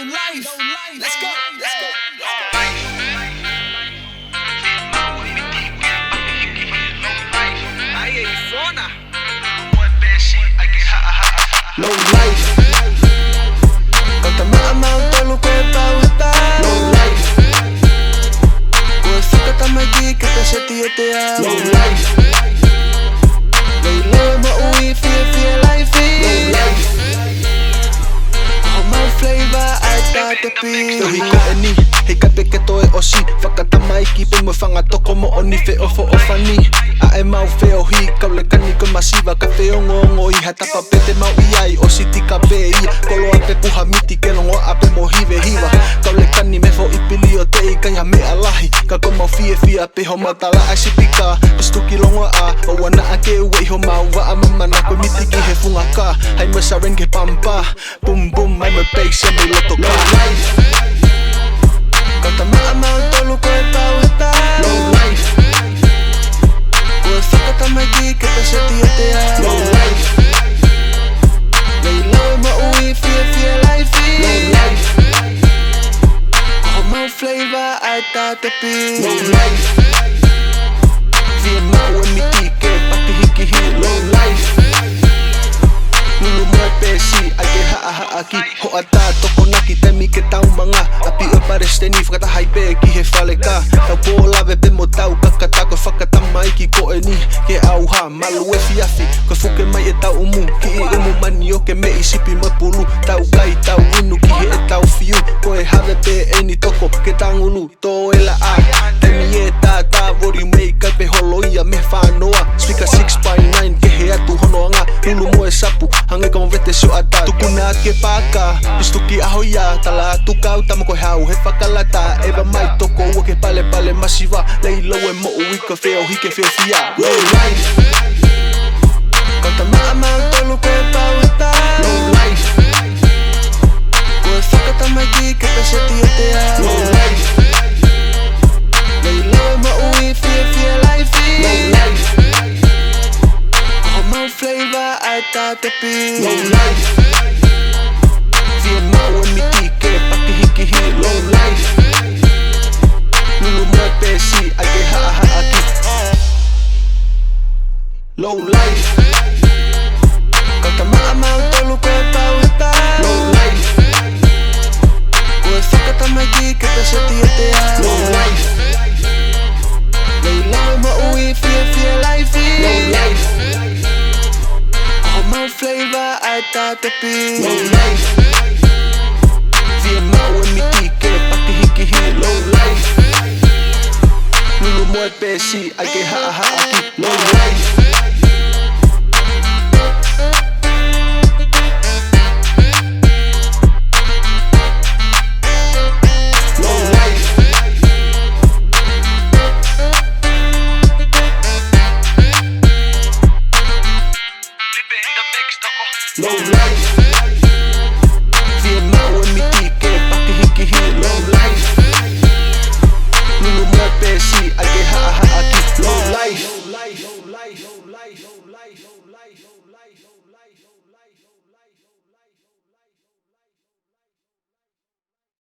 life. Let's go. Low life. Kata maamaw tolu koe pauta. Low life. Koe whakata mai ki kata seti e te au. Low life. Leilo ma ui fia life. Low life. Koho mau flavor ai tā te pi. Tohi koe ni, hei kai peke toe osi. Whakata mai ki pe mo whangatoko mo oni fe ofo ofani. A e mau feo hi, kaule kani ko masiva. Ka feo ngongo i hatapa pete mau iai. O si tika pe ia, kolo ape puha miti. Kelongo ape mo hive hiva. Kaule kani me fo ipili o te i kai ha mea lahi. Ka ko mau fia pe ho mau tala ai si pika. Pastuki longo a, o wana a ke ue ho mau wa a mamana. Ko miti ki he funga ka, hai me sarenge pampa. Boom boom, hai me bass e me loto ka. Low life. Kata maamaw tolu koe pauta. Low life. Koe whakata mai ki kata seti e te au. Low life. Leilo ma ui fia life. Low life. Koho mau flavor ai tā te pi. Low life. Fia mau e miti ke pati hiki hi. Low life. Nulu moe pesi ai ke haa ki. Ho a tā toko naki temi ke tau manga. Api o pare steni whakata haipe ki he whale ka. Tau pō lawe pe mo tau kakata koe whakata mai ki koe ni. Ke auha malu e fiafi. Koe fuke mai e tau umu. Ki i umu mani o ke me i sipi mo pulu. Tau kai tau inu ki he e tau fiu. Koe hawe pe e ni toko ke tangulu. Tō e la a temi e tā wori mei kai pe holo ia me whanoa. Speaker 6x9 ke he atu honoanga. Nulu mo e sapu hange ka mo vete so a tā. Tukuna ke paka pistuki ahoia. Tala tukau tamo koe hau he whakalata. Ewa mai toko ua ke pale masiva. Leilo e mo ui ka feo hi ke feo fia. Low life. Kata maamaw tolu koe pauta. Low life. Koe whakata mai ki kata seti e te au. Low life. Leilo e mo ui fia life. Low life. Koho mau flavor ai tā te pi. Low life. Fia mau e miti ke pati hiki hi. Low life. Nulu moe pesi ai ke haa ki. Low life. Kata maamaw tolu koe pauta. Low life. Koe whakata mai ki kata seti e te au. Low life. Leilo ma ui fia life. Low life. Koho mau flavor ai tā te pi. Low life. Fia mau e miti ke pati hiki hi. Low life. Nulu moe pesi ai ke haa ki. Low life. Low life. Low life. Fia mau e miti ke pati hiki hi. Low life. Nulu moe pesi ai ke haa ki. Low life.